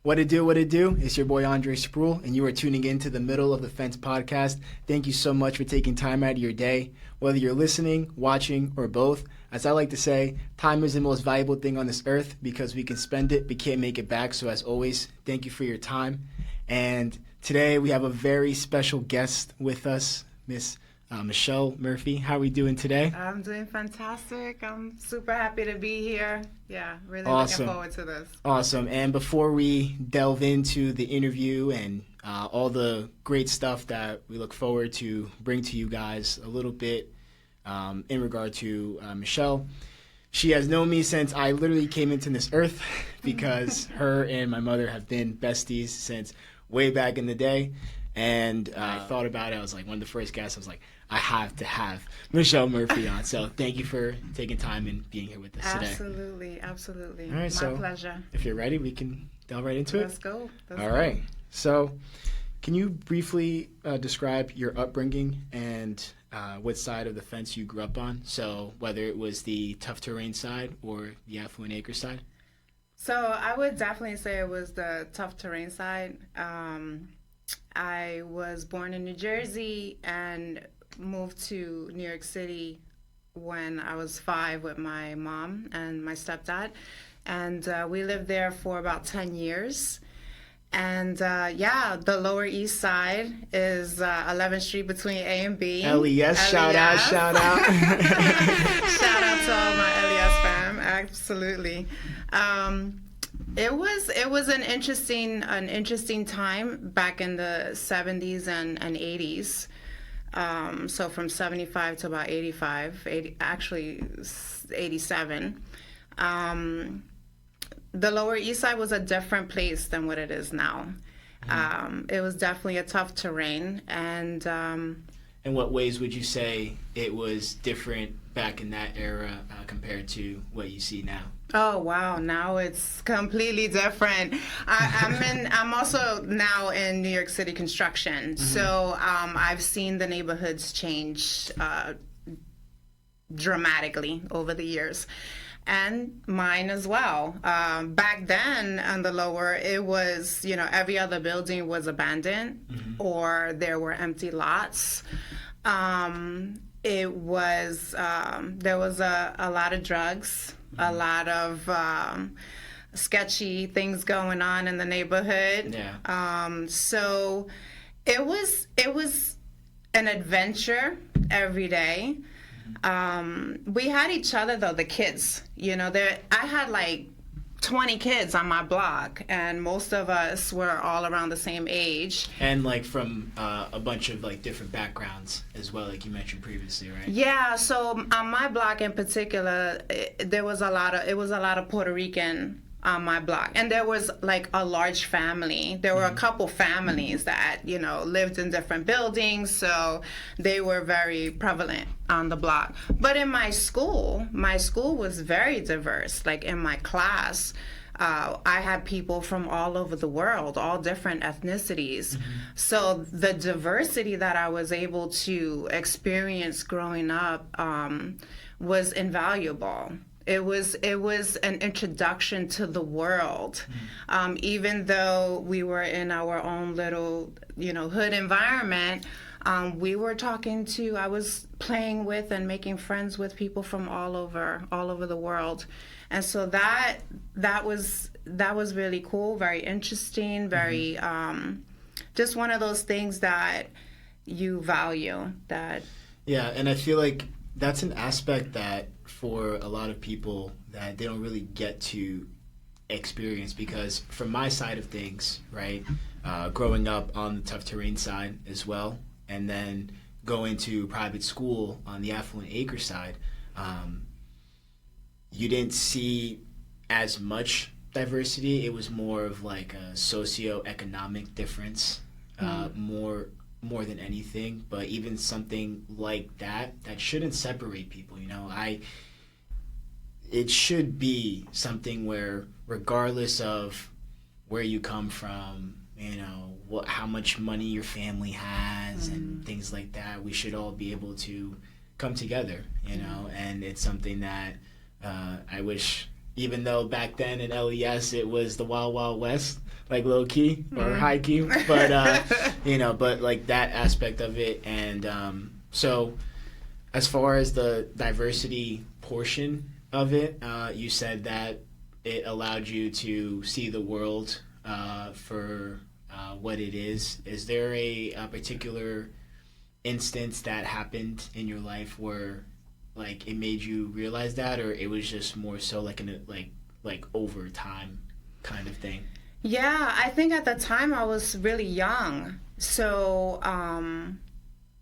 What it do? It's your boy Andre Spruell, and you are tuning in to the Middle of the Fence podcast. Thank you so much for taking time out of your day, whether you're listening, watching, or both. As I like to say, time is the most valuable thing on this earth because we can spend it, but can't make it back. So as always, thank you for your time. And today we have a very special guest with us, Miss Michelle Murphy. How are we doing today? I'm doing fantastic. I'm super happy to be here. Yeah, really Awesome. looking forward to this. Awesome. And before we delve into the interview and all the great stuff that we look forward to bring to you guys a little bit in regard to Michelle, she has known me since I literally came into this earth because her and my mother have been besties since way back in the day. And I thought about it. I was like, one of the first guests, I was like, I have to have Michelle Murphy on. So thank you for taking time and being here with us today. Absolutely. All right, My pleasure. If you're ready, we can delve right into Let's go. All right. So can you briefly describe your upbringing and what side of the fence you grew up on? So whether it was the tough terrain side or the affluent acre side? So I would definitely say it was the tough terrain side. I was born in New Jersey and moved to New York City when I was 5 with my mom and my stepdad. And we lived there for about 10 years. And the Lower East Side is 11th Street between A and B. LES, shout out. Shout out to all my LES fam, absolutely. It was an interesting time back in the 70s and 80s. So from 75 to about 87. The Lower East Side was a different place than what it is now. It was definitely a tough terrain. And in what ways would you say it was different back in that era compared to what you see now? Oh wow! Now it's completely different. I'm also now in New York City construction, so I've seen the neighborhoods change dramatically over the years, and mine as well. Back then on the lower, it was every other building was abandoned or there were empty lots. It was there was a lot of drugs. A lot of sketchy things going on in the neighborhood. Yeah. So it was an adventure every day. We had each other though, the kids. I had like 20 kids on my block, and most of us were all around the same age. And like from a bunch of like different backgrounds as well, like you mentioned previously, right? Yeah, so on my block in particular, it was a lot of Puerto Rican on my block, and there was like a large family. There were a couple families that lived in different buildings, so they were very prevalent on the block. But in my school was very diverse. Like in my class, I had people from all over the world, all different ethnicities. So the diversity that I was able to experience growing up was invaluable. It was an introduction to the world. Even though we were in our own little, hood environment, I was playing with and making friends with people from all over the world. And so that was really cool, very interesting, very just one of those things that you value. Yeah, and I feel like that's an aspect that for a lot of people that they don't really get to experience, because from my side of things, right, growing up on the tough terrain side as well, and then going to private school on the affluent acre side, you didn't see as much diversity. It was more of like a socioeconomic difference, more than anything. But even something like that shouldn't separate people. It should be something where, regardless of where you come from, how much money your family has and things like that, we should all be able to come together, and it's something that I wish, even though back then in LES it was the Wild Wild West, like low key or high key, but but like that aspect of it. And so as far as the diversity portion of it, you said that it allowed you to see the world for what it is. Is there a particular instance that happened in your life where like it made you realize that, or it was just more so like like over time kind of thing? Yeah, I think at the time I was really young. So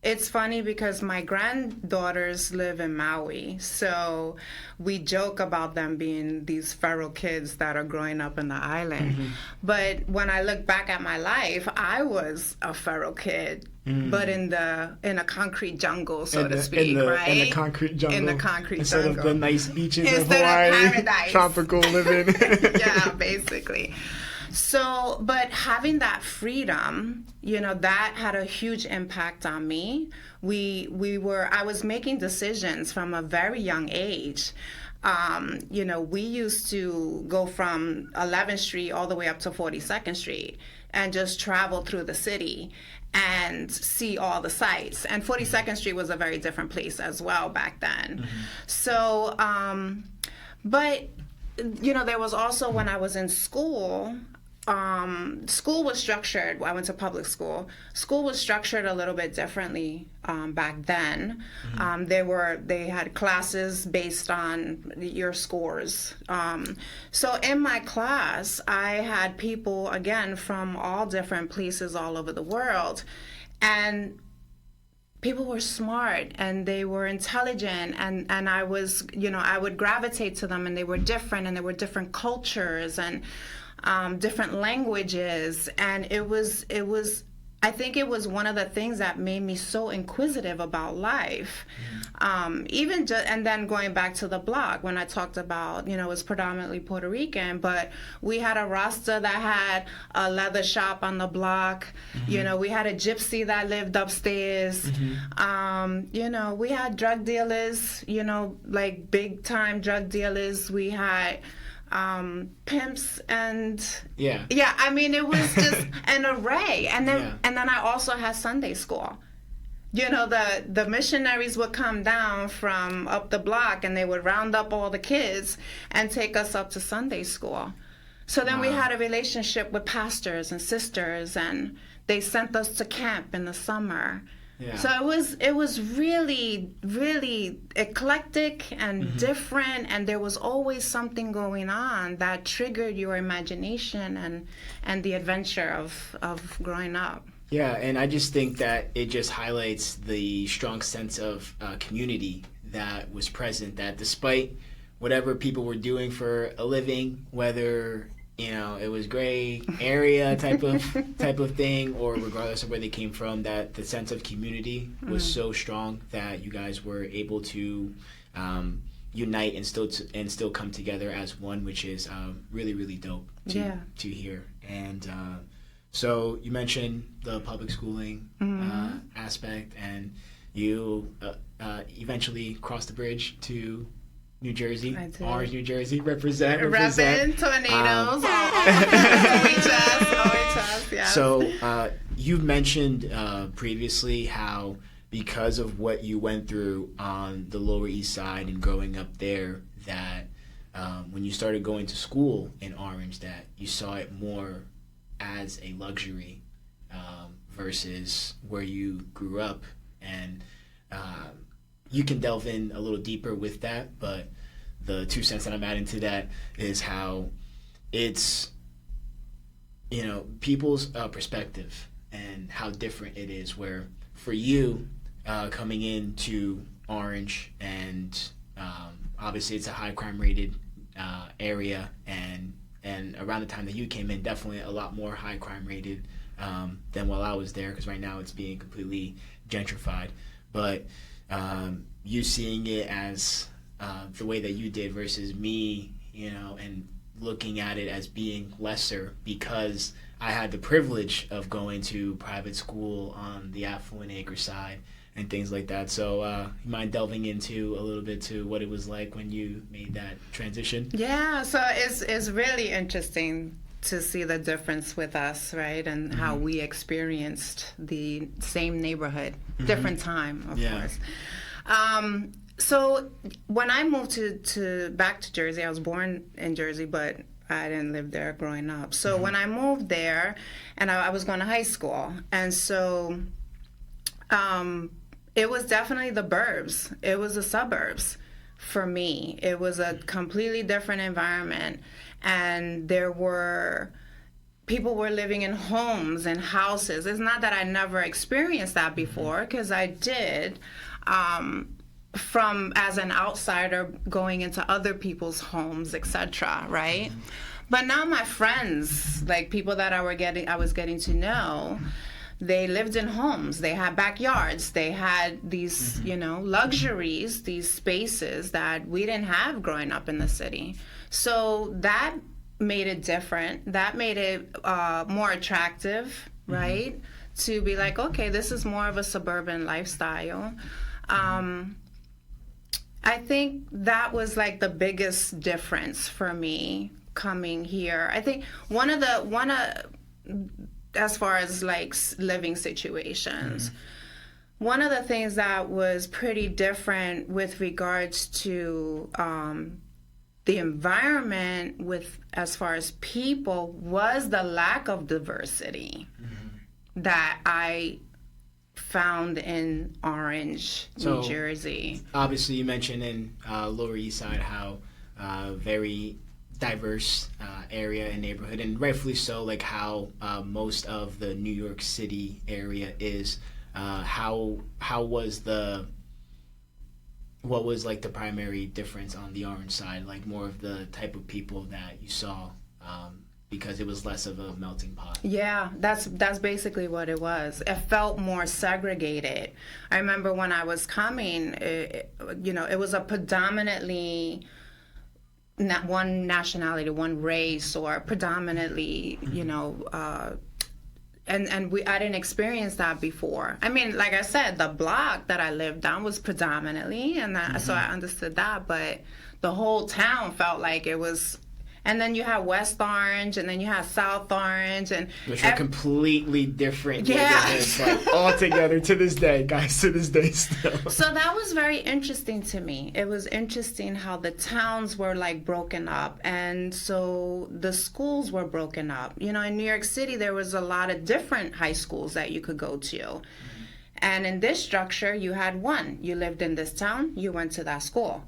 it's funny because my granddaughters live in Maui. So we joke about them being these feral kids that are growing up in the island. But when I look back at my life, I was a feral kid. But in a concrete jungle, so to speak, right? In the concrete jungle. In the concrete Instead jungle. of the nice beaches of Instead Hawaii. of paradise. Tropical living. Yeah, basically. So, but having that freedom, that had a huge impact on me. I was making decisions from a very young age. We used to go from 11th Street all the way up to 42nd Street and just travel through the city and see all the sights. And 42nd Street was a very different place as well back then. So, but, there was also when I was in school, school was structured. I went to public school. School was structured a little bit differently back then. They had classes based on your scores. So in my class, I had people again from all different places all over the world, and people were smart and they were intelligent, and I was I would gravitate to them, and they were different, and there were different cultures and different languages, and I think it was one of the things that made me so inquisitive about life. And then going back to the block, when I talked about, it was predominantly Puerto Rican, but we had a Rasta that had a leather shop on the block. We had a gypsy that lived upstairs. We had drug dealers, like big time drug dealers. We had pimps and I mean it was just an array. And then I also had Sunday school. The missionaries would come down from up the block, and they would round up all the kids and take us up to Sunday school. So then we had a relationship with pastors and sisters, and they sent us to camp in the summer. So it was really, really eclectic and different, and there was always something going on that triggered your imagination and the adventure of growing up. Yeah, and I just think that it just highlights the strong sense of community that was present, that despite whatever people were doing for a living, whether it was gray area type of thing, or regardless of where they came from, that the sense of community was so strong that you guys were able to unite and still come together as one, which is really, really dope to hear. And so you mentioned the public schooling aspect, and you eventually crossed the bridge to New Jersey, Orange, New Jersey, represent. Reppin', tornadoes, OHS, yeah. So you've mentioned previously how because of what you went through on the Lower East Side and growing up there, that when you started going to school in Orange, that you saw it more as a luxury versus where you grew up. And you can delve in a little deeper with that, but the 2 cents that I'm adding to that is how it's, people's perspective and how different it is, where for you coming into Orange, and obviously it's a high crime rated area, and around the time that you came in, definitely a lot more high crime rated than while I was there, because right now it's being completely gentrified. But you seeing it as the way that you did versus me, and looking at it as being lesser because I had the privilege of going to private school on the Affluent Acre side and things like that. So you mind delving into a little bit to what it was like when you made that transition? Yeah, so it's really interesting to see the difference with us, right? And how we experienced the same neighborhood, different time, of course. So when I moved back to Jersey, I was born in Jersey, but I didn't live there growing up. So when I moved there, and I was going to high school, and so it was definitely the burbs. It was the suburbs for me. It was a completely different environment, and people were living in homes and houses. It's not that I never experienced that before, because I did. From as an outsider going into other people's homes, etc., right? But now my friends, like people that I was getting to know, they lived in homes, they had backyards, they had these, luxuries, these spaces that we didn't have growing up in the city. So that made it different. That made it more attractive, right? To be like, okay, this is more of a suburban lifestyle. I think that was like the biggest difference for me coming here. I think one of as far as like living situations, one of the things that was pretty different with regards to the environment with as far as people was the lack of diversity that I found in Orange, New Jersey. Obviously, you mentioned in Lower East Side how very diverse area and neighborhood, and rightfully so, like how most of the New York City area is. What was like the primary difference on the Orange side, like more of the type of people that you saw, because it was less of a melting pot? Yeah, that's basically what it was. It felt more segregated. I remember when I was coming, it was a predominantly not one nationality, one race, or predominantly, I didn't experience that before. I mean, like I said, the block that I lived on was predominantly, so I understood that, but the whole town felt like it was. And then you have West Orange, and then you have South Orange, which are completely different. Yeah, like, all together to this day, guys. To this day, still. So that was very interesting to me. It was interesting how the towns were like broken up, and so the schools were broken up. In New York City, there was a lot of different high schools that you could go to, and in this structure, you had one. You lived in this town, you went to that school.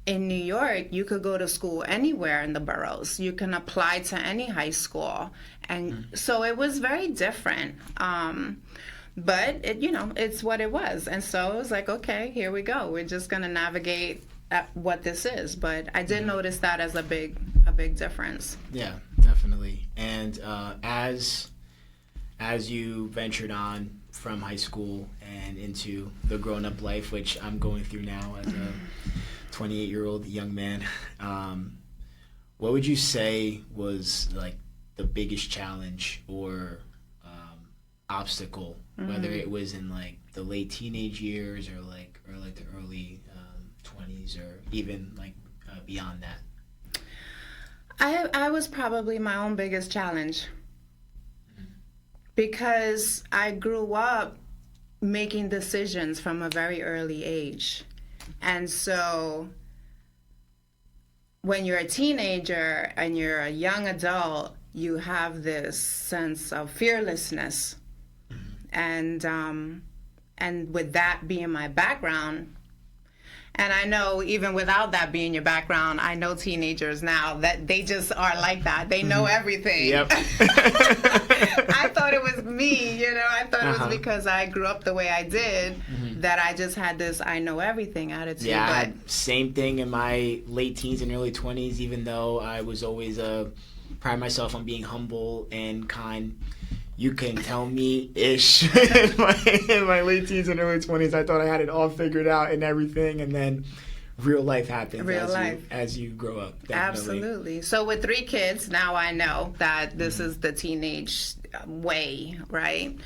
In New York, you could go to school anywhere in the boroughs. You can apply to any high school. And so it was very different. But, it's what it was. And so it was like, okay, here we go. We're just going to navigate at what this is. But I did notice that as a big difference. Yeah, definitely. And as you ventured on from high school and into the grown-up life, which I'm going through now as a 28-year-old young man, what would you say was like the biggest challenge or obstacle, whether it was in like the late teenage years or like the early 20s or even like beyond that? I was probably my own biggest challenge, because I grew up making decisions from a very early age. And so when you're a teenager and you're a young adult, you have this sense of fearlessness. And with that being my background, and I know even without that being your background, I know teenagers now that they just are like that. They know everything. Yep. I thought it was me, I thought it was because I grew up the way I did that I just had this I know everything attitude. Yeah, I had same thing in my late teens and early 20s, even though I was always pride myself on being humble and kind. You can tell me-ish in my late teens and early 20s. I thought I had it all figured out and everything, and then real life happens as you grow up. Definitely. Absolutely. So with 3 kids, now I know that this is the teenage way, right?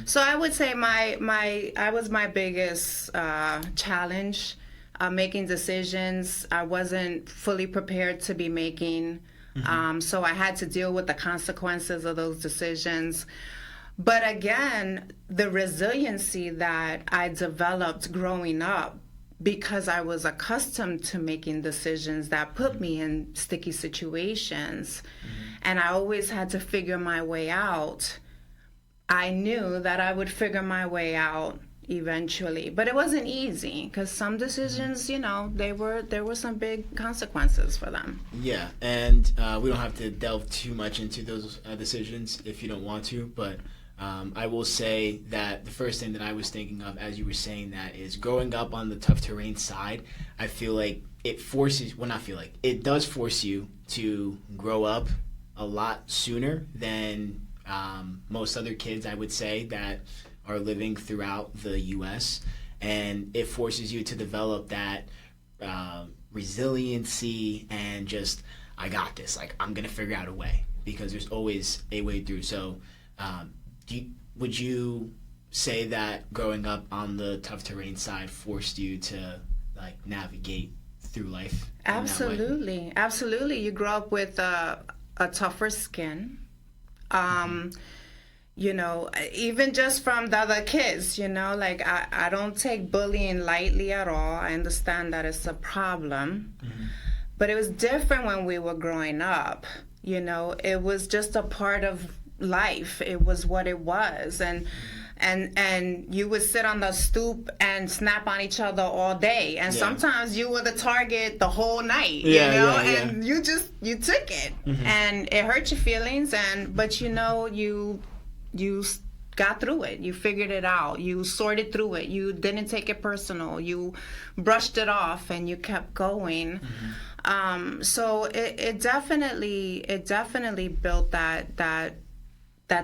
So I would say I was my biggest challenge, making decisions. I wasn't fully prepared to be making So I had to deal with the consequences of those decisions. But again, the resiliency that I developed growing up, because I was accustomed to making decisions that put me in sticky situations, and I always had to figure my way out, I knew that I would figure my way out eventually. But it wasn't easy, because some decisions, you know, there were some big consequences for them. Yeah, and we don't have to delve too much into those decisions if you don't want to, but I will say that the first thing that I was thinking of as you were saying that is growing up on the tough terrain side, I feel like it forces, well, not feel like, it does force you to grow up a lot sooner than most other kids, I would say, that are living throughout the U.S. And it forces you to develop that resiliency and just, I got this, like, I'm going to figure out a way, because there's always a way through. So would you say that growing up on the tough terrain side forced you to like navigate through life? Absolutely, absolutely. You grow up with a tougher skin. You know, even just from the other kids, you know, like I don't take bullying lightly at all. I understand that it's a problem, but it was different when we were growing up. You know, it was just a part of life. It was what it was. And you would sit on the stoop and snap on each other all day, and sometimes you were the target the whole night, and you took it, and it hurt your feelings, but you know, you got through it, you figured it out, you sorted through it, you didn't take it personal, you brushed it off, and you kept going. So it definitely built that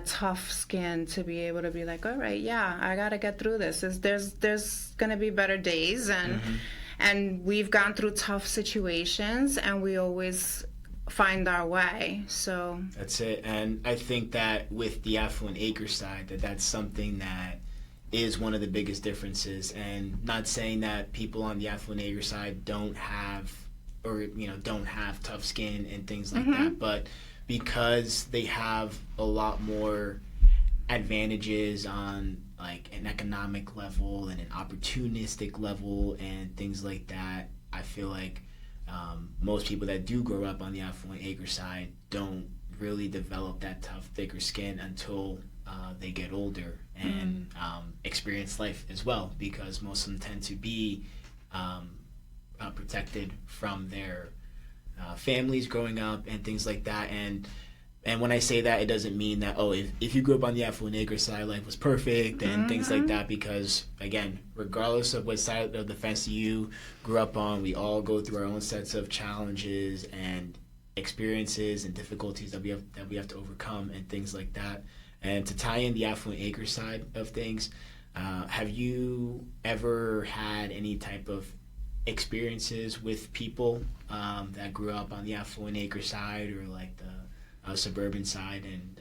tough skin to be able to be like, all right, yeah, I got to get through this. There's going to be better days, and we've gone through tough situations, and we always find our way. So that's it. And I think that with the Affluent Acre side, that's something that is one of the biggest differences. And not saying that people on the Affluent Acre side don't have tough skin and things like that, but because they have a lot more advantages on like an economic level and an opportunistic level and things like that, I feel like most people that do grow up on the Affluent Acre side don't really develop that tough, thicker skin until they get older and experience life as well, because most of them tend to be protected from their families growing up and things like that. And when I say that, it doesn't mean that, if you grew up on the Affluent Acre side, life was perfect and things like that, because again, regardless of what side of the fence you grew up on, we all go through our own sets of challenges and experiences and difficulties that we have to overcome and things like that. And to tie in the Affluent Acre side of things, have you ever had any type of experiences with people that grew up on the Affluent Acre side or like the suburban side, and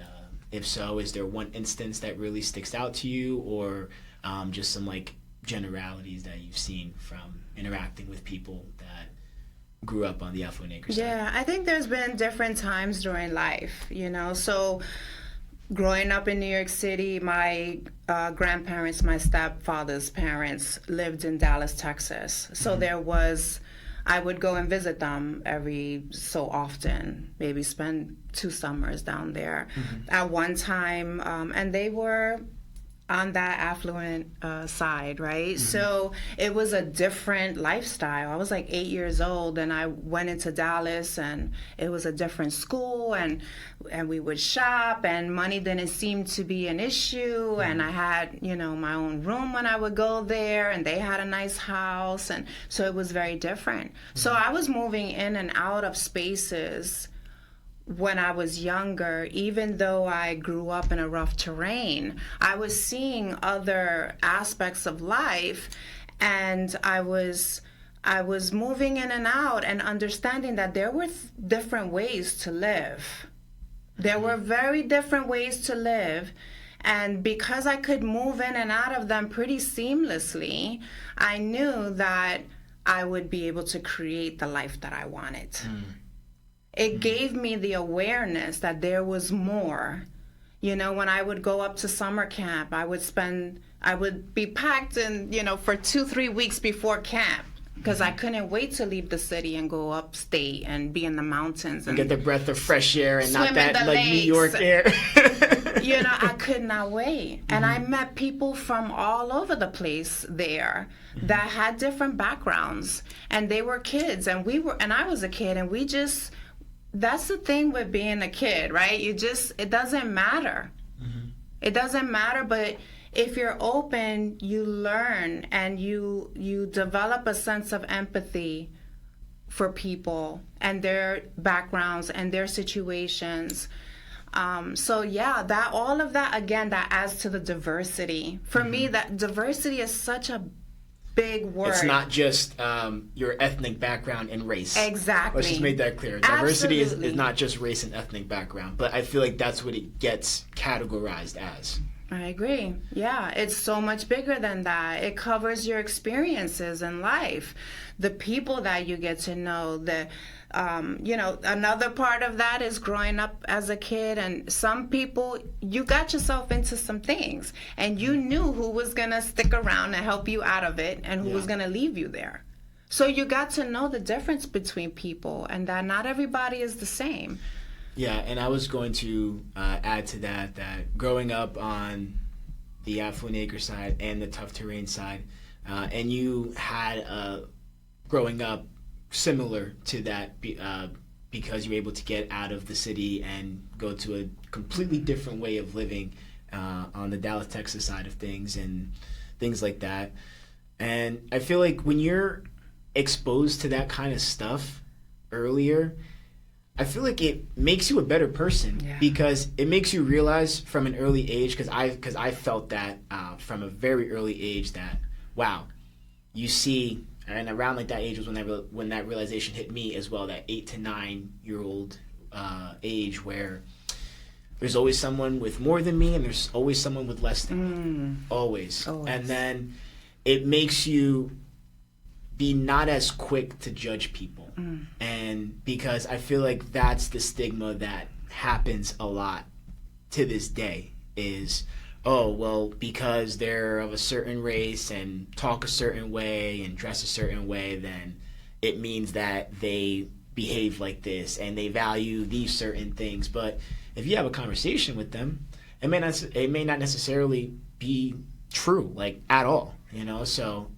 if so, is there one instance that really sticks out to you, or just some like generalities that you've seen from interacting with people that grew up on the Affluent Acre side? Yeah, I think there's been different times during life, you know. So growing up in New York City, my grandparents, my stepfather's parents, lived in Dallas, Texas. So I would go and visit them every so often, maybe spend 2 summers down there at one time. And they were on that affluent side, right? So it was a different lifestyle. I was like 8 years old, and I went into Dallas, and it was a different school, and we would shop, and money didn't seem to be an issue, and I had, my own room when I would go there, and they had a nice house, and so it was very different. So I was moving in and out of spaces when I was younger. Even though I grew up in a rough terrain, I was seeing other aspects of life, and I was moving in and out and understanding that there were different ways to live. There were very different ways to live, and because I could move in and out of them pretty seamlessly, I knew that I would be able to create the life that I wanted. It gave me the awareness that there was more. You know, when I would go up to summer camp, I would be packed in, you know, for 2-3 weeks before camp, because I couldn't wait to leave the city and go upstate and be in the mountains and get the breath of fresh air and not swim in that the like New lakes. York air. You know, I could not wait. And I met people from all over the place there that had different backgrounds, and they were kids, and I was a kid, and that's the thing with being a kid, right? It doesn't matter. It doesn't matter, but if you're open, you learn, and you develop a sense of empathy for people and their backgrounds and their situations. So yeah, all of that, again, that adds to the diversity. For me, that diversity is such a big word. It's not just your ethnic background and race. Exactly. Let's just make that clear. Diversity is Absolutely. not just race and ethnic background, but I feel like that's what it gets categorized as. I agree. Yeah, it's so much bigger than that. It covers your experiences in life, the people that you get to know. You know, another part of that is growing up as a kid, and some people, you got yourself into some things, and you knew who was going to stick around and help you out of it and who was going to leave you there. So you got to know the difference between people, and that not everybody is the same. Yeah, and I was going to add to that growing up on the Affluent Acre side and the tough terrain side, and you had growing up similar to that because you were able to get out of the city and go to a completely different way of living on the Dallas, Texas side of things and things like that. And I feel like when you're exposed to that kind of stuff earlier, I feel like it makes you a better person because it makes you realize from an early age, because I felt that from a very early age that, wow, you see, and around like that age was when that realization hit me as well, that 8 to 9 year old age where there's always someone with more than me and there's always someone with less than me. Always. And then it makes you be not as quick to judge people. And because I feel like that's the stigma that happens a lot to this day is, oh, well, because they're of a certain race and talk a certain way and dress a certain way, then it means that they behave like this and they value these certain things. But if you have a conversation with them, it may not necessarily be true, like, at all, you know? So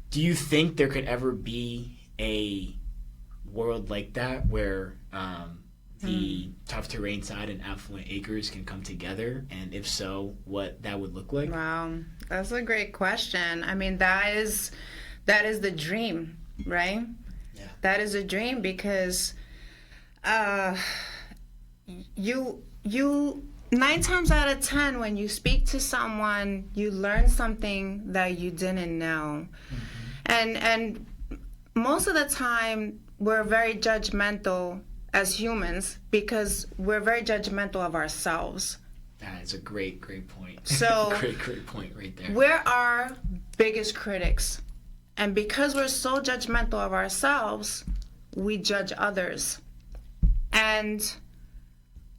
do you think there could ever be a world like that where the tough terrain side and Affluent Acres can come together, and if so, what that would look like? Wow, that's a great question. I mean, that is the dream, right? Yeah. That is a dream because you 9 times out of 10 when you speak to someone, you learn something that you didn't know. And most of the time we're very judgmental as humans because we're very judgmental of ourselves. That is a great point. So great point right there. We're our biggest critics. And because we're so judgmental of ourselves, we judge others. And,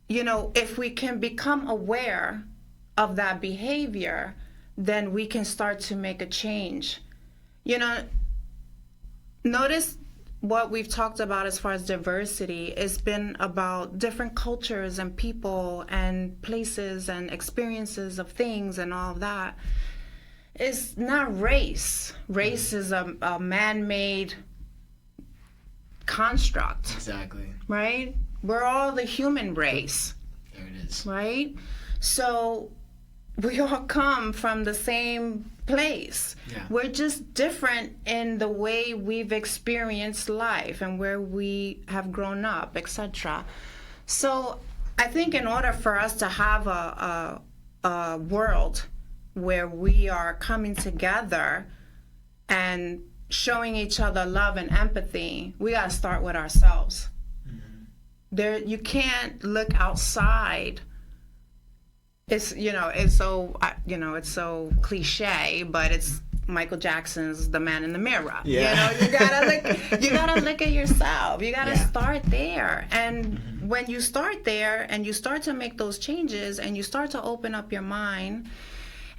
you know, if we can become aware of that behavior, then we can start to make a change. You know, notice what we've talked about as far as diversity. It's been about different cultures and people and places and experiences of things and all of that. It's not race. Race is a man-made construct. Exactly. Right? We're all the human race. There it is. Right? So we all come from the same place. Yeah. We're just different in the way we've experienced life and where we have grown up, etc. So I think in order for us to have a world where we are coming together and showing each other love and empathy, we got to start with ourselves. You can't look outside. It's so cliche, but it's Michael Jackson's The Man in the Mirror. Yeah. You gotta look at yourself. You gotta start there. And when you start there and you start to make those changes and you start to open up your mind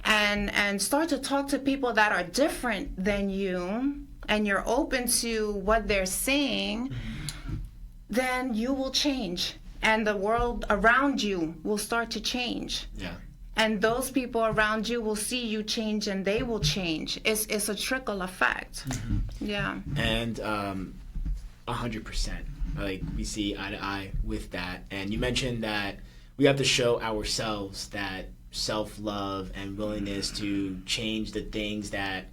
and start to talk to people that are different than you, and you're open to what they're saying, then you will change. And the world around you will start to change. Yeah. And those people around you will see you change, and they will change. It's a trickle effect. Yeah. And 100%. Like, we see eye to eye with that. And you mentioned that we have to show ourselves that self-love and willingness to change the things that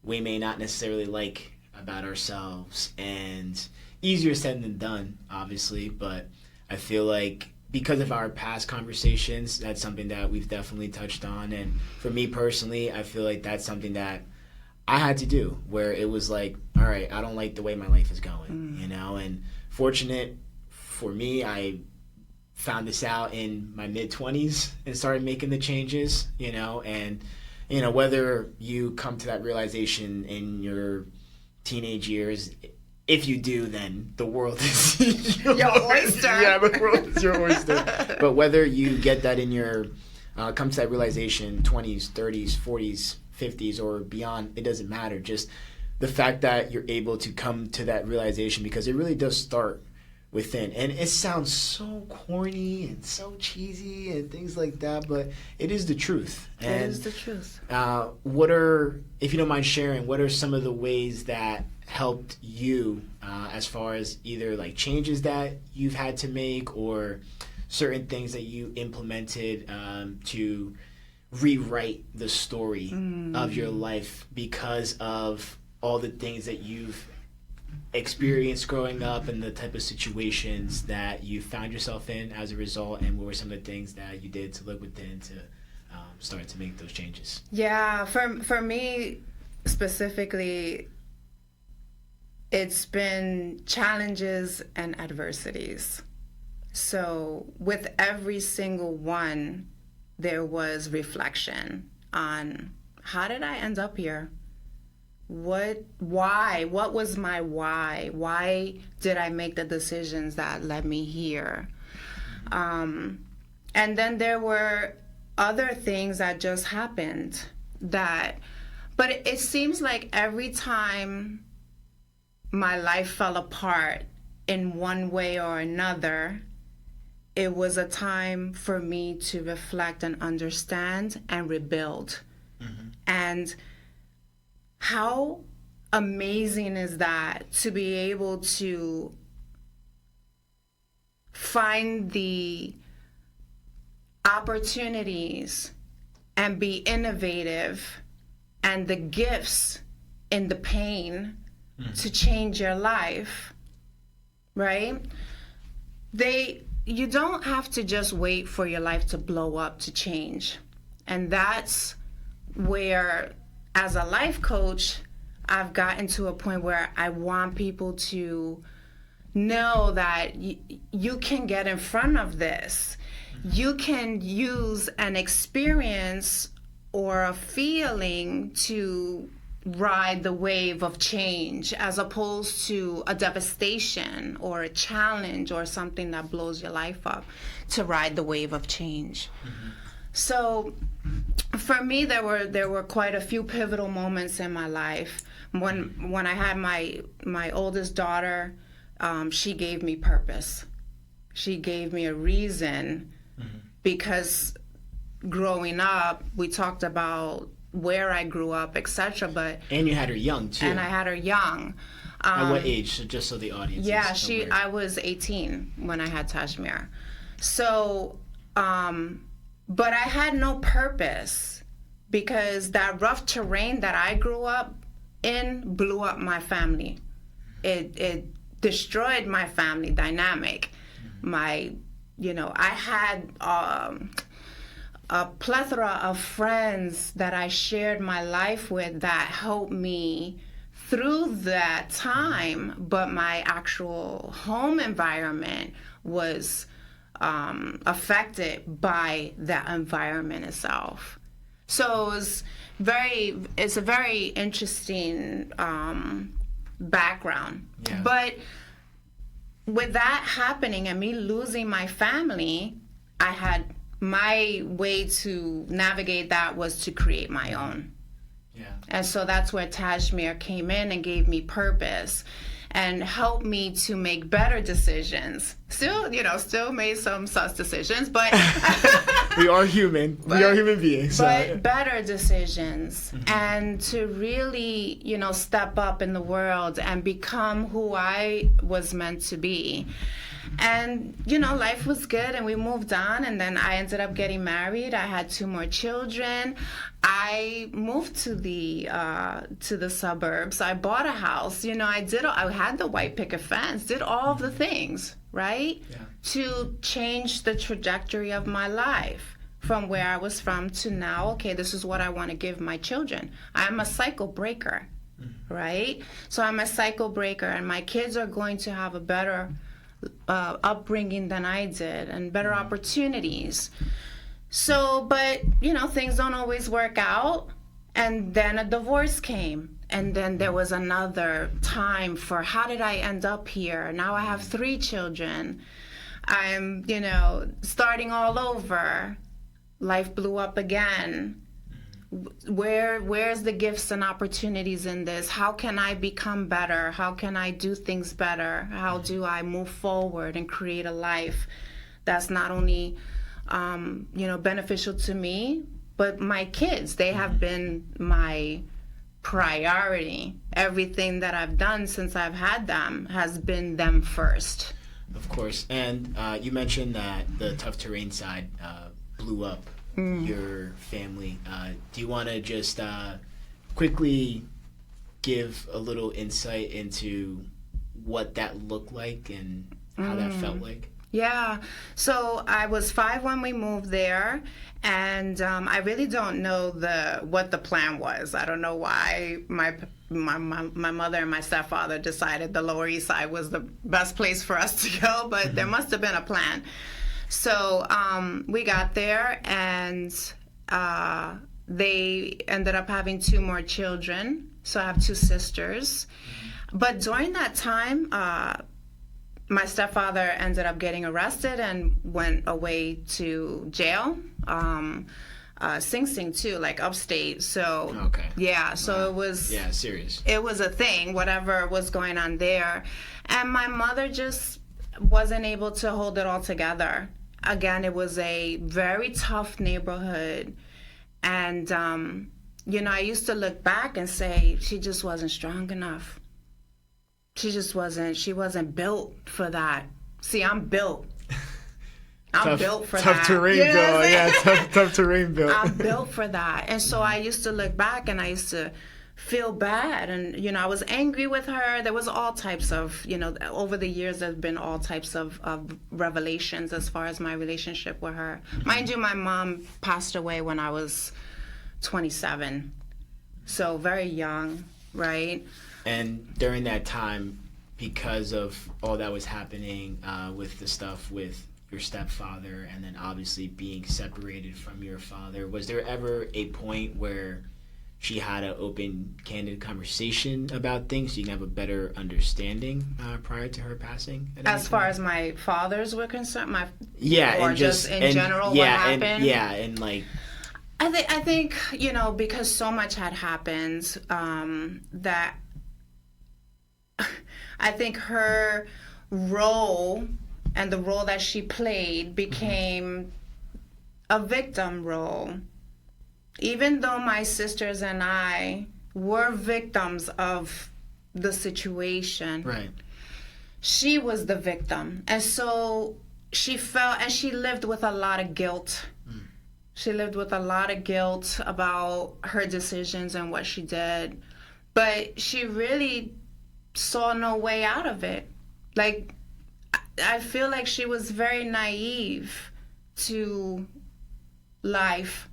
we may not necessarily like about ourselves. And easier said than done, obviously, but I feel like because of our past conversations, that's something that we've definitely touched on. And for me personally, I feel like that's something that I had to do, where it was like, all right, I don't like the way my life is going, you know? And fortunate for me, I found this out in my mid-20s and started making the changes, you know? And, you know, whether you come to that realization in your teenage years, if you do, then the world is your oyster. Yeah, the world is your oyster. But whether you get that in your, come to that realization, 20s, 30s, 40s, 50s, or beyond, it doesn't matter. Just the fact that you're able to come to that realization, because it really does start within. And it sounds so corny and so cheesy and things like that, but it is the truth. And, it is the truth. What are, if you don't mind sharing, what are some of the ways that helped you as far as either like changes that you've had to make or certain things that you implemented to rewrite the story of your life because of all the things that you've experienced growing up and the type of situations that you found yourself in as a result, and what were some of the things that you did to look within to start to make those changes? Yeah, for me specifically, it's been challenges and adversities. So with every single one, there was reflection on, how did I end up here? What was my why? Why did I make the decisions that led me here? And then there were other things that just happened but it seems like every time my life fell apart in one way or another, it was a time for me to reflect and understand and rebuild. And how amazing is that, to be able to find the opportunities and be innovative and the gifts in the pain to change your life, right? You don't have to just wait for your life to blow up to change. And that's where, as a life coach, I've gotten to a point where I want people to know that you can get in front of this. You can use an experience or a feeling to ride the wave of change, as opposed to a devastation or a challenge or something that blows your life up, to ride the wave of change. So for me, there were quite a few pivotal moments in my life. When I had my oldest daughter, she gave me purpose. She gave me a reason, because growing up, we talked about where I grew up, etc. And you had her young too. And I had her young. At what age? So just so the audience. Yeah, I was 18 when I had Tajmir. So, but I had no purpose, because that rough terrain that I grew up in blew up my family. It destroyed my family dynamic. I had a plethora of friends that I shared my life with that helped me through that time, but my actual home environment was affected by that environment itself. So it was it's a very interesting background. Yeah. But with that happening and me losing my family, I had my way to navigate that was to create my own. Yeah. And so that's where Tajmir came in and gave me purpose and helped me to make better decisions. Still made some sus decisions, but we are human. We are human beings. But better decisions, and to really, step up in the world and become who I was meant to be. And, life was good and we moved on, and then I ended up getting married. I had 2 more children. I moved to the suburbs. I bought a house. I had the white picket fence, did all of the things, right? Yeah. To change the trajectory of my life from where I was from to now, okay, this is what I want to give my children. I'm a cycle breaker, right? So I'm a cycle breaker, and my kids are going to have a better upbringing than I did and better opportunities. So, but, things don't always work out. And then a divorce came. And then there was another time for how did I end up here? Now I have 3 children. I'm, starting all over. Life blew up again. Where's the gifts and opportunities in this? How can I become better? How can I do things better? How do I move forward and create a life that's not only beneficial to me, but my kids? They have been my priority. Everything that I've done since I've had them has been them first. Of course. And you mentioned that the tough terrain side blew up your family. Do you want to just quickly give a little insight into what that looked like and how that felt like? Yeah. So I was 5 when we moved there, and I really don't know what the plan was. I don't know why my mother and my stepfather decided the Lower East Side was the best place for us to go, but there must have been a plan. So we got there, and they ended up having 2 more children. So I have 2 sisters. But during that time, my stepfather ended up getting arrested and went away to jail. Sing Sing too, like upstate. So okay. Yeah, so it was serious. It was a thing, whatever was going on there. And my mother just wasn't able to hold it all together. Again, it was a very tough neighborhood. And I used to look back and say she just wasn't strong enough. She wasn't built for that. See, I'm built. I'm built for that. Tough terrain built. Yeah, tough terrain built. I'm built for that. And so I used to look back and I used to feel bad. And, I was angry with her. There was all types of, over the years, there's been all types of revelations as far as my relationship with her. Mind you, my mom passed away when I was 27. So very young, right? And during that time, because of all that was happening with the stuff with your stepfather and then obviously being separated from your father, was there ever a point where she had an open, candid conversation about things so you can have a better understanding prior to her passing? As far as my fathers were concerned? Or in general, what happened? And like... I think, because so much had happened, that I think her role and the role that she played became a victim role. Even though my sisters and I were victims of the situation, right, she was the victim. And so she felt, and she lived with a lot of guilt. She lived with a lot of guilt about her decisions and what she did. But she really saw no way out of it. Like, I feel like she was very naive to life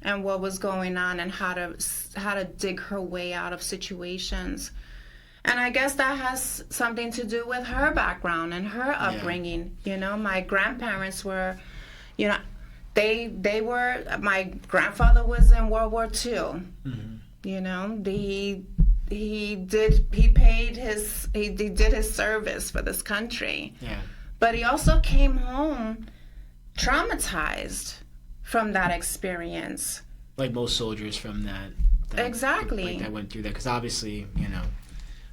and what was going on and how to dig her way out of situations. And I guess that has something to do with her background and her upbringing. My grandparents were, they were, my grandfather was in World War II. You know, he did his service for this country. Yeah. But he also came home traumatized from that experience. Like most soldiers from that Exactly. like that went through that, because obviously, you know,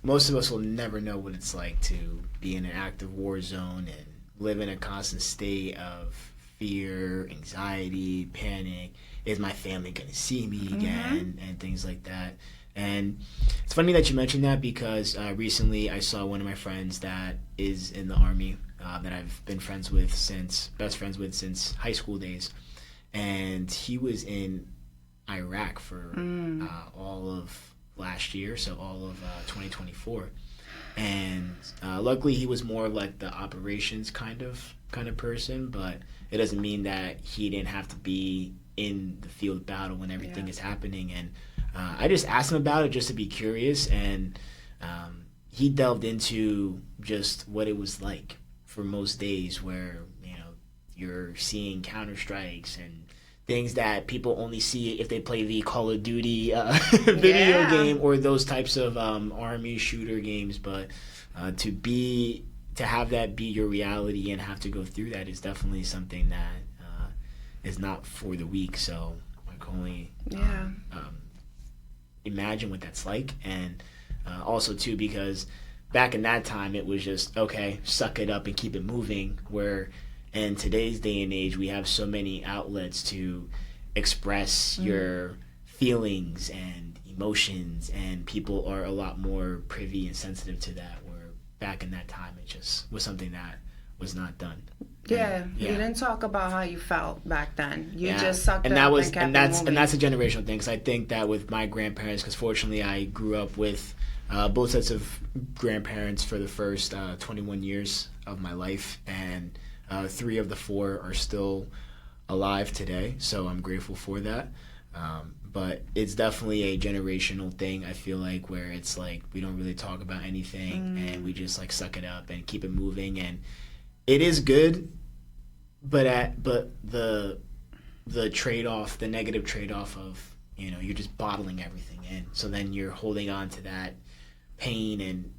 most of us will never know what it's like to be in an active war zone and live in a constant state of fear, anxiety, panic. Is my family going to see me again? And things like that. And it's funny that you mentioned that, because recently I saw one of my friends that is in the Army, that I've been best friends with since high school days. And he was in Iraq for all of last year, so all of 2024. And luckily he was more like the operations kind of person, but it doesn't mean that he didn't have to be in the field of battle when everything is happening. And I just asked him about it just to be curious, and he delved into just what it was like for most days, where, you know, you're seeing counter strikes and things that people only see if they play the Call of Duty video game or those types of army shooter games. But to have that be your reality and have to go through that is definitely something that is not for the weak. So I can only imagine what that's like. And also too, because back in that time it was just, okay, suck it up and keep it moving, where in today's day and age we have so many outlets to express your feelings and emotions, and people are a lot more privy and sensitive to that, where back in that time it just was something that was not done. You didn't talk about how you felt back then. You just sucked it up and kept and that's moving. And that's a generational thing, because I think that with my grandparents, because fortunately I grew up with both sets of grandparents for the first 21 years of my life, and 3 of the 4 are still alive today, so I'm grateful for that. But it's definitely a generational thing, I feel like, where it's like we don't really talk about anything and we just like suck it up and keep it moving. And it is good, but the trade-off, the negative trade-off of, you know, you're just bottling everything in, so then you're holding on to that pain and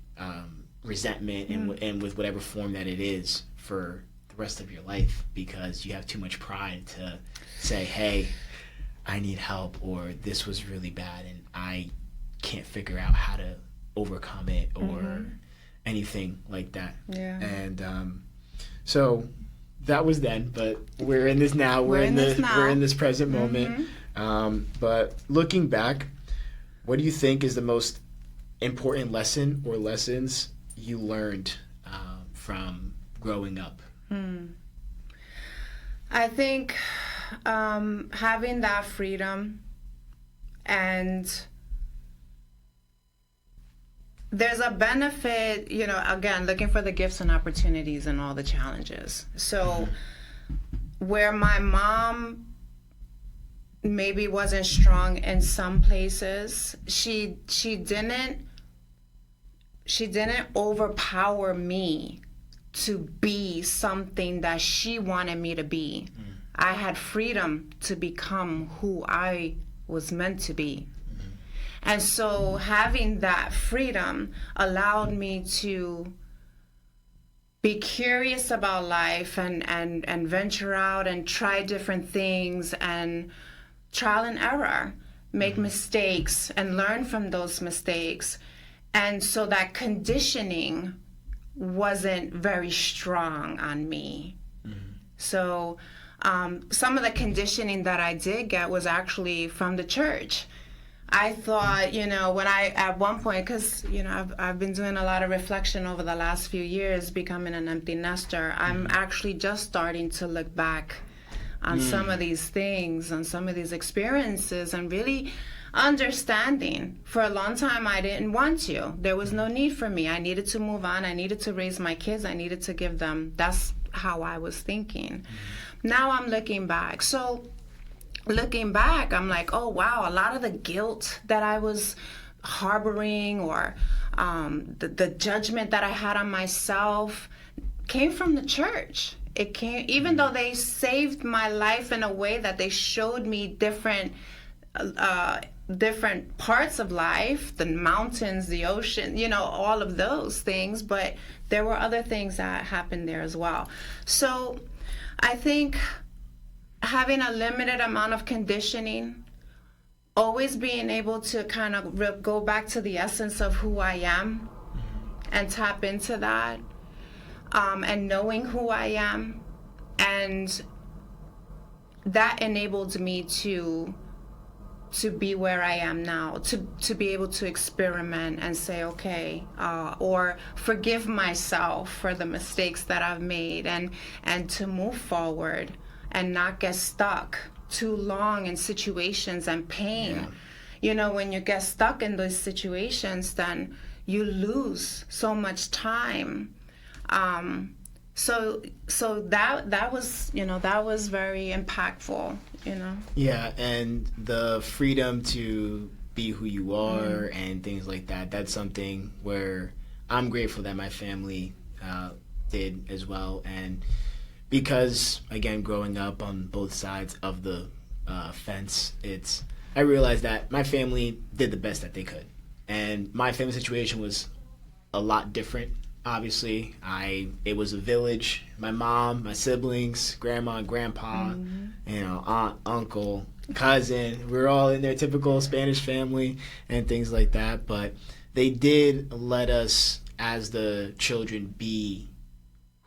resentment and with whatever form that it is for the rest of your life, because you have too much pride to say, hey, I need help, or this was really bad and I can't figure out how to overcome it, or anything like that. And so that was then, but we're in this now. We're in this present moment. But looking back, what do you think is the most important lesson or lessons you learned from growing up? I think having that freedom, and there's a benefit, you know, again, looking for the gifts and opportunities and all the challenges. So where my mom maybe wasn't strong in some places, she didn't overpower me to be something that she wanted me to be. I had freedom to become who I was meant to be. And so having that freedom allowed me to be curious about life and venture out and try different things and trial and error, make mistakes and learn from those mistakes. And so that conditioning wasn't very strong on me. So some of the conditioning that I did get was actually from the church. I thought, you know, when at one point, because, you know, I've been doing a lot of reflection over the last few years, becoming an empty nester, I'm actually just starting to look back on some of these things, on some of these experiences, and really understanding. For a long time, I didn't want to. There was no need for me. I needed to move on. I needed to raise my kids. I needed to give them. That's how I was thinking. Now I'm looking back. So looking back, I'm like, oh, wow, a lot of the guilt that I was harboring, or the judgment that I had on myself, came from the church. it came, even though they saved my life in a way that they showed me different parts of life, the mountains, the ocean, all of those things, but there were other things that happened there as well. So I think having a limited amount of conditioning, always being able to kind of go back to the essence of who I am and tap into that, and knowing who I am, and that enabled me to be where I am now, to be able to experiment and say, okay, or forgive myself for the mistakes that I've made, and to move forward and not get stuck too long in situations and pain. Yeah. When you get stuck in those situations, then you lose so much time. So that was very impactful. Yeah, and the freedom to be who you are and things like that. That's something where I'm grateful that my family did as well, and because again, growing up on both sides of the fence, I realized that my family did the best that they could, and my family situation was a lot different. Obviously, it was a village. My mom, my siblings, grandma and grandpa, aunt, uncle, cousin. We were all in their typical Spanish family and things like that. But they did let us, as the children, be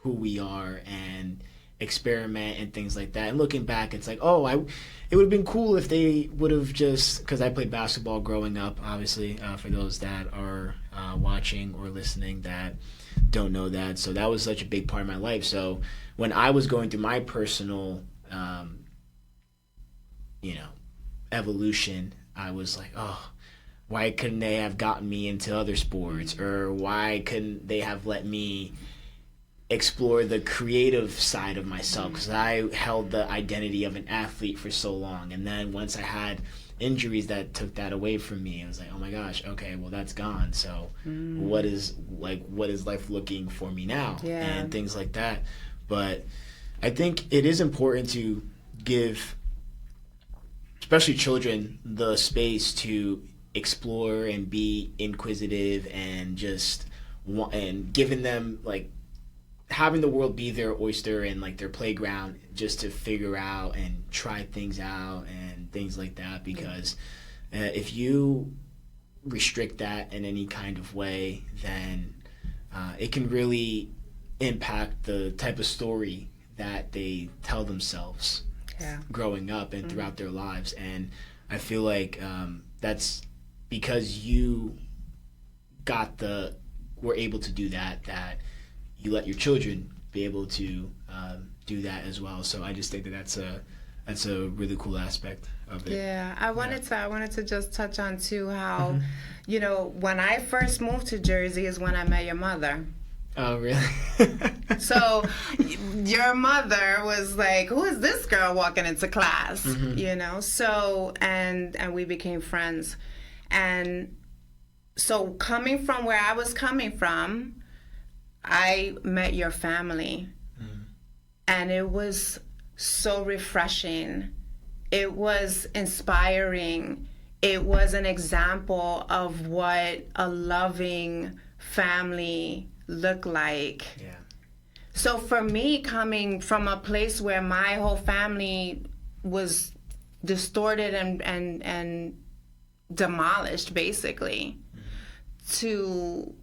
who we are and experiment and things like that. And looking back, it's like, it would have been cool if they would have just, because I played basketball growing up, obviously, for those that are watching or listening that don't know that. So that was such a big part of my life. So when I was going through my personal, evolution, I was like, why couldn't they have gotten me into other sports? Or why couldn't they have let me explore the creative side of myself? Because I held the identity of an athlete for so long, and then once I had injuries that took that away from me, I was like, oh my gosh, okay, well, that's gone. So what is life looking for me now? Yeah. And things like that. But I think it is important to give especially children the space to explore and be inquisitive, and giving them having the world be their oyster and their playground, just to figure out and try things out and things like that. Because if you restrict that in any kind of way, then it can really impact the type of story that they tell themselves growing up and throughout their lives. And I feel like that's because you were able to do that you let your children be able to do that as well. So I just think that's a really cool aspect of it. Yeah, I wanted to just touch on too how, when I first moved to Jersey is when I met your mother. Oh, really? So your mother was like, who is this girl walking into class? So and we became friends. And so coming from where I was coming from, I met your family, and it was so refreshing. It was inspiring. It was an example of what a loving family look like. Yeah. So for me, coming from a place where my whole family was distorted and demolished, basically, to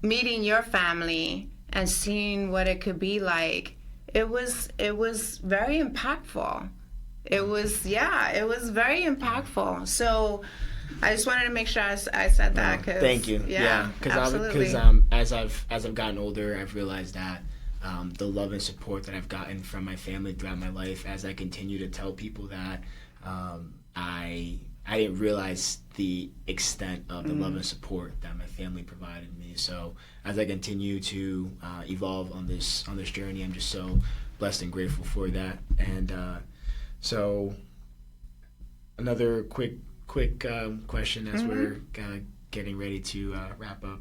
meeting your family and seeing what it could be like, it was very impactful. It was very impactful. So I just wanted to make sure I said that. Thank you. Yeah, because as I've gotten older, I've realized that the love and support that I've gotten from my family throughout my life, as I continue to tell people that, I didn't realize the extent of the love and support that my family provided me. So as I continue to evolve on this journey, I'm just so blessed and grateful for that. And so another quick question as we're getting ready to wrap up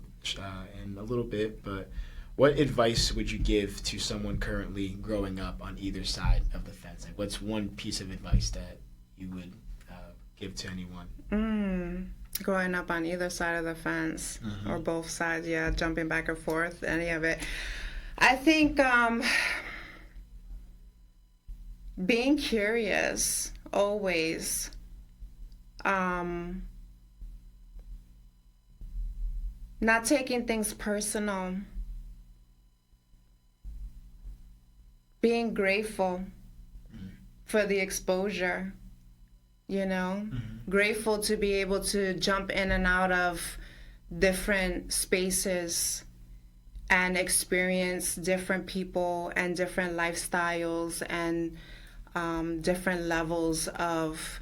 in a little bit, but what advice would you give to someone currently growing up on either side of the fence? Like, what's one piece of advice that you would give to anyone? Growing up on either side of the fence, or both sides, jumping back and forth, any of it. I think being curious, always. Not taking things personal. Being grateful for the exposure, grateful to be able to jump in and out of different spaces and experience different people and different lifestyles and different levels of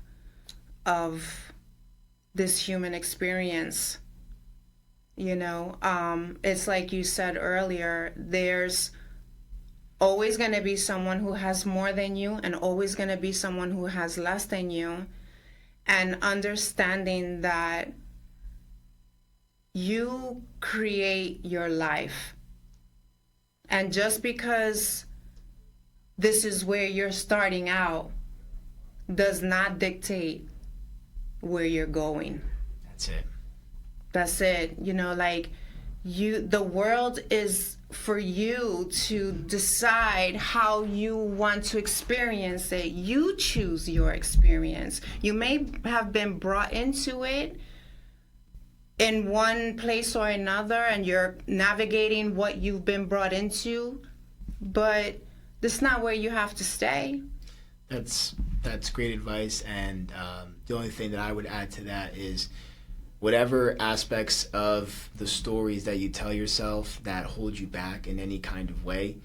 this human experience. It's like you said earlier, there's always going to be someone who has more than you and always going to be someone who has less than you. And understanding that you create your life. And just because this is where you're starting out does not dictate where you're going. That's it. The world is for you to decide how you want to experience it. You choose your experience. You may have been brought into it in one place or another, and you're navigating what you've been brought into, but that's not where you have to stay. That's great advice, and the only thing that I would add to that is whatever aspects of the stories that you tell yourself that hold you back in any kind of way,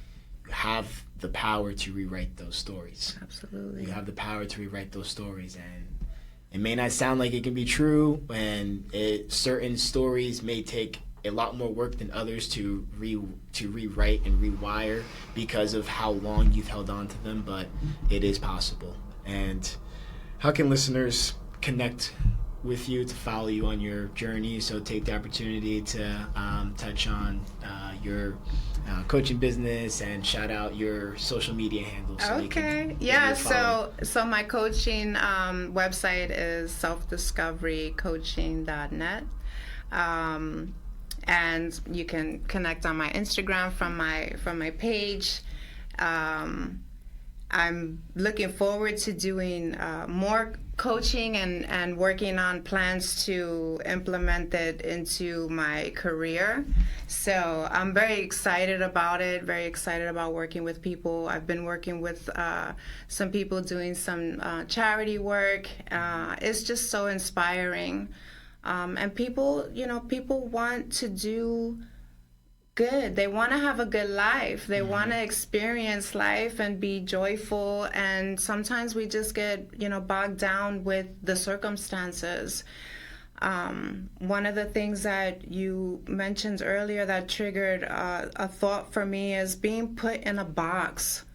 you have the power to rewrite those stories. Absolutely. You have the power to rewrite those stories, and it may not sound like it can be true, and certain stories may take a lot more work than others to rewrite and rewire because of how long you've held on to them, but it is possible. And how can listeners connect with you, to follow you on your journey? So take the opportunity to touch on your coaching business and shout out your social media handles. So my coaching website is selfdiscoverycoaching.net. And you can connect on my Instagram from my page. I'm looking forward to doing more coaching and working on plans to implement it into my career. So I'm very excited about it, very excited about working with people. I've been working with some people doing some charity work. It's just so inspiring. And people want to do good. They want to have a good life. They want to experience life and be joyful. And sometimes we just get, bogged down with the circumstances. One of the things that you mentioned earlier that triggered a thought for me is being put in a box.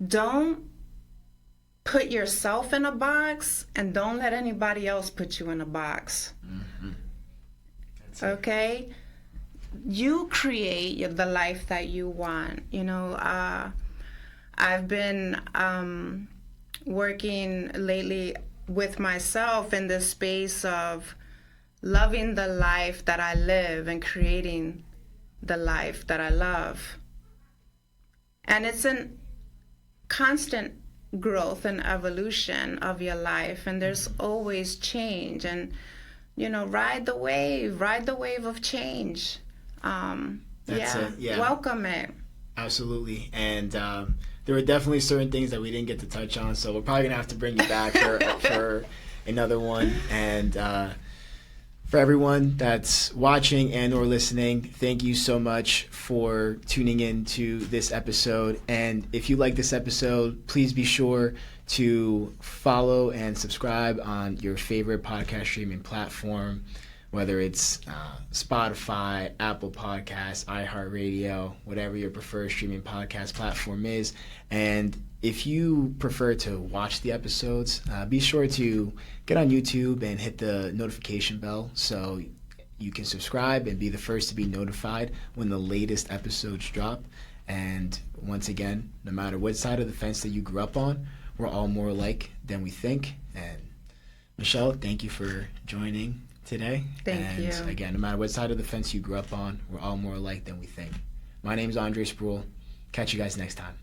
Don't put yourself in a box, and don't let anybody else put you in a box. Okay? You create the life that you want. I've been working lately with myself in this space of loving the life that I live and creating the life that I love. And it's a constant growth and evolution of your life, and there's always change, and ride the wave of change. Welcome it. Absolutely. And there were definitely certain things that we didn't get to touch on, so we're probably gonna have to bring you back for another one. And for everyone that's watching and or listening, thank you so much for tuning in to this episode. And if you like this episode, please be sure to follow and subscribe on your favorite podcast streaming platform, whether it's Spotify, Apple Podcasts, iHeartRadio, whatever your preferred streaming podcast platform is. And if you prefer to watch the episodes, be sure to get on YouTube and hit the notification bell so you can subscribe and be the first to be notified when the latest episodes drop. And once again, no matter what side of the fence that you grew up on, we're all more alike than we think. And Michelle, thank you for joining today. Thank you. And again, no matter what side of the fence you grew up on, we're all more alike than we think. My name is Andre Spruell. Catch you guys next time.